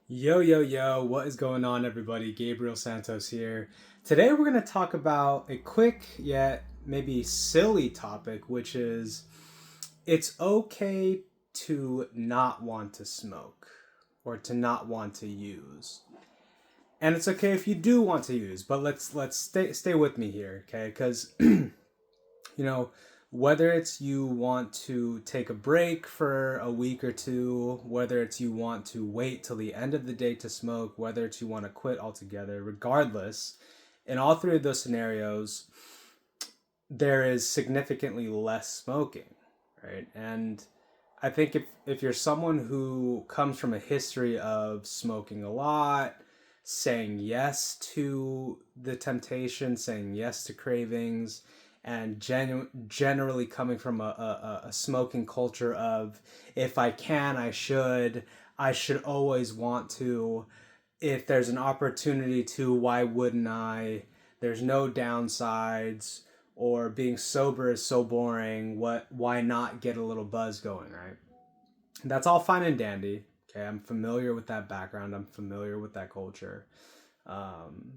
Yo, yo, yo, what is going on, everybody? Gabriel Santos here. Today, we're going to talk about a quick yet maybe silly topic, which is it's okay to not want to smoke or to not want to use. And it's okay if you do want to use, but let's stay with me here, okay? Because you know, whether it's you want to take a break for a week or two, whether it's you want to wait till the end of the day to smoke, whether it's you want to quit altogether, regardless, in all three of those scenarios, there is significantly less smoking, right? And I think if you're someone who comes from a history of smoking a lot, saying yes to the temptation, saying yes to cravings, and generally coming from a smoking culture of if I can, I should always want to. If there's an opportunity to, why wouldn't I? There's no downsides, or being sober is so boring. Why not get a little buzz going, right? That's all fine and dandy. Okay, I'm familiar with that background. I'm familiar with that culture. Um,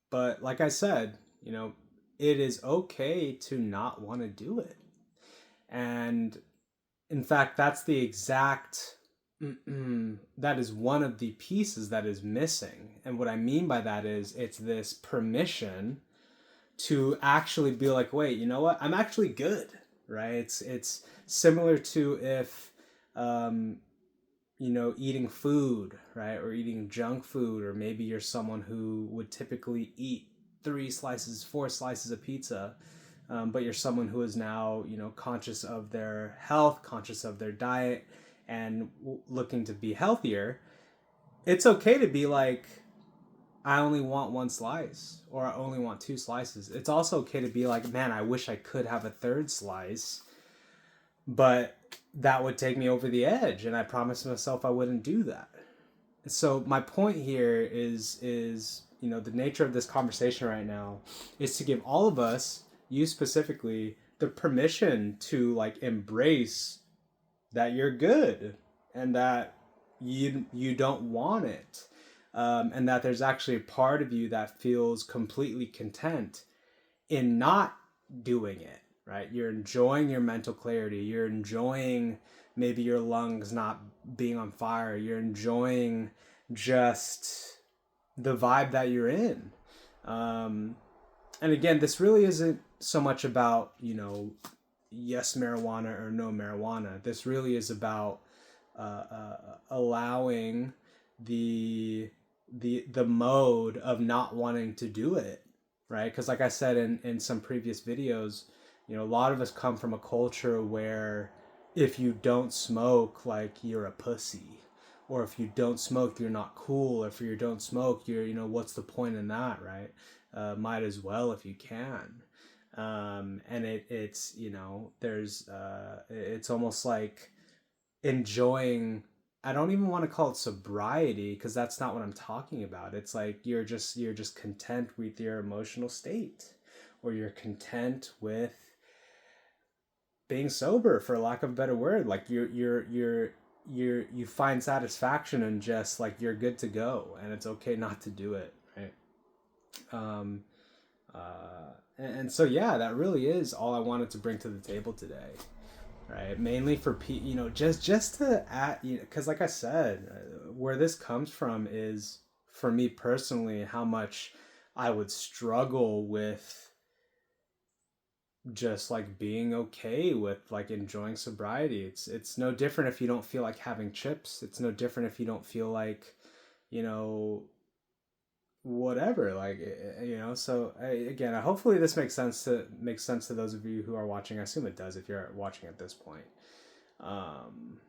but like I said, it is okay to not want to do it. And in fact, that's the exact that is one of the pieces that is missing. And what I mean by that is it's this permission to actually be like, wait, you know what? I'm actually good, right? It's similar to if eating food, right? Or eating junk food, or maybe you're someone who would typically eat three slices, four slices of pizza, but you're someone who is now, conscious of their health, conscious of their diet, and looking to be healthier. It's okay to be like, I only want one slice, or I only want two slices. It's also okay to be like, man, I wish I could have a third slice, but that would take me over the edge, and I promised myself I wouldn't do that. So my point here is the nature of this conversation right now is to give all of us, you specifically, the permission to like embrace that you're good, and that you don't want it, and that there's actually a part of you that feels completely content in not doing it, right? You're enjoying your mental clarity. You're enjoying maybe your lungs not being on fire. You're enjoying just the vibe that you're in. Um, and again, this really isn't so much about, yes, marijuana or no marijuana. This really is about allowing the the mode of not wanting to do it, right? Because like I said in some previous videos, a lot of us come from a culture where if you don't smoke, like, you're a pussy, or if you don't smoke, you're not cool. If you don't smoke, you're, what's the point in that, right? Might as well if you can. And it's there's it's almost like enjoying. I don't even want to call it sobriety, because that's not what I'm talking about. It's like you're just content with your emotional state, or you're content with being sober, for lack of a better word. Like you find satisfaction in just like you're good to go, and it's okay not to do it, right? Um, and so yeah, that really is all I wanted to bring to the table today, right? Mainly for just to add, because like I said, where this comes from is, for me personally, how much I would struggle with just like being okay with like enjoying sobriety. It's no different if you don't feel like having chips. It's no different if you don't feel like, you know, whatever, like, so again, hopefully this makes sense to those of you who are watching. I assume it does if you're watching at this point. um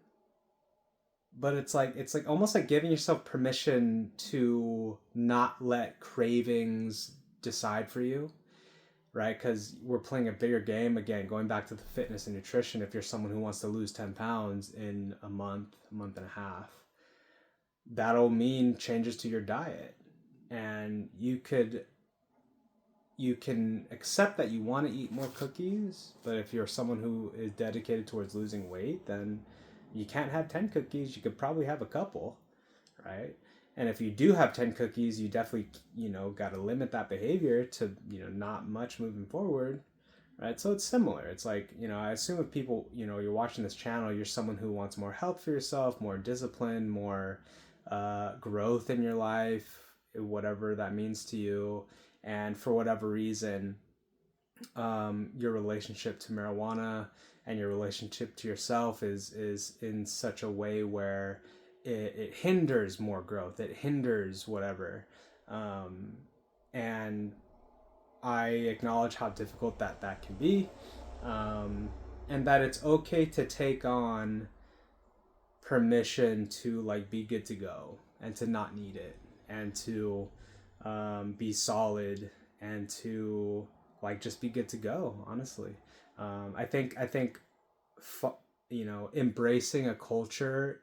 but it's like almost like giving yourself permission to not let cravings decide for you, right? Because we're playing a bigger game again, going back to the fitness and nutrition. If you're someone who wants to lose 10 pounds in a month and a half, that'll mean changes to your diet. And you can accept that you want to eat more cookies, but if you're someone who is dedicated towards losing weight, then you can't have 10 cookies. You could probably have a couple, right? And if you do have 10 cookies, you definitely, got to limit that behavior to, not much moving forward, right? So it's similar. It's like, I assume if people, you're watching this channel, you're someone who wants more help for yourself, more discipline, more growth in your life, whatever that means to you. And for whatever reason, your relationship to marijuana and your relationship to yourself is in such a way where it hinders more growth. It hinders whatever. And I acknowledge how difficult that can be, and that it's okay to take on permission to like be good to go and to not need it, and to be solid, and to like just be good to go. Honestly, I think embracing a culture,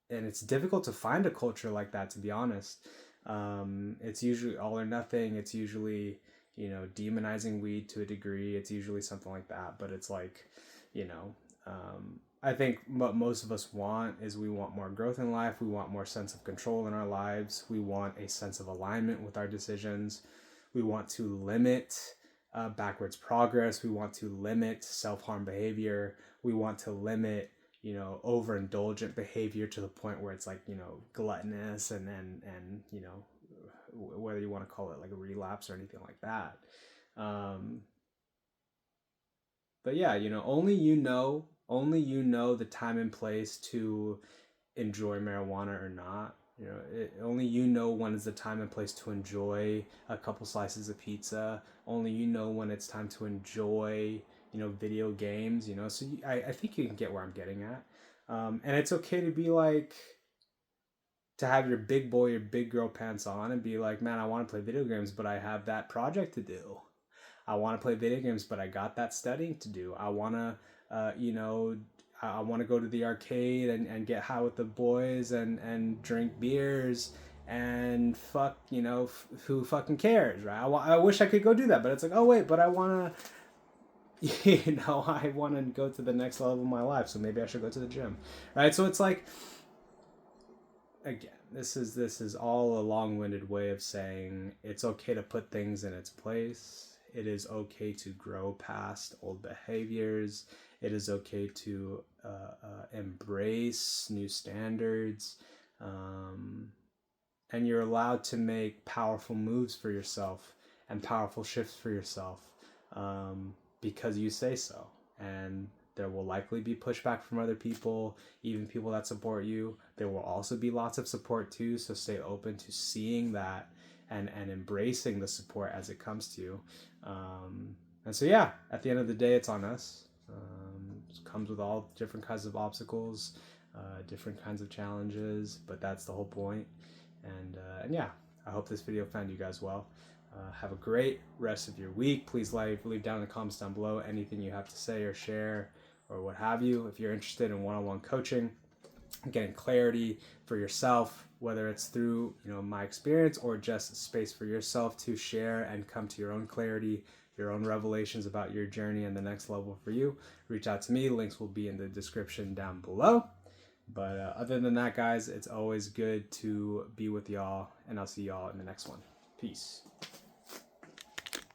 and it's difficult to find a culture like that, to be honest. It's usually all or nothing. It's usually, demonizing weed to a degree. It's usually something like that. But it's like, you know, I think what most of us want is we want more growth in life. We want more sense of control in our lives. We want a sense of alignment with our decisions. We want to limit backwards progress. We want to limit self-harm behavior. We want to limit overindulgent behavior to the point where it's like, gluttonous, and whether you want to call it like a relapse or anything like that. But yeah, only the time and place to enjoy marijuana or not. Only when is the time and place to enjoy a couple slices of pizza. Only when it's time to enjoy, video games. So I think you can get where I'm getting at. And it's okay to be like, to have your big boy or big girl pants on and be like, man, I want to play video games, but I have that project to do. I want to play video games, but I got that studying to do. I want to, I want to go to the arcade and get high with the boys and drink beers and fuck, who fucking cares, right? I wish I could go do that, but it's like, oh wait, but I want to, I want to go to the next level of my life, so maybe I should go to the gym, right? So it's like, again, this is all a long-winded way of saying it's okay to put things in its place. It is okay to grow past old behaviors. It is okay to embrace new standards, and you're allowed to make powerful moves for yourself and powerful shifts for yourself, because you say so. And there will likely be pushback from other people, even people that support you. There will also be lots of support too, so stay open to seeing that and embracing the support as it comes to you. And so yeah, at the end of the day, it's on us. It comes with all different kinds of obstacles, different kinds of challenges, but that's the whole point. And yeah, I hope this video found you guys well. Have a great rest of your week. Please leave down in the comments down below anything you have to say or share or what have you. If you're interested in one-on-one coaching, getting clarity for yourself, whether it's through my experience or just space for yourself to share and come to your own clarity, your own revelations about your journey and the next level for you, reach out to me. Links will be in the description down below. But other than that, guys, it's always good to be with y'all, and I'll see y'all in the next one. Peace.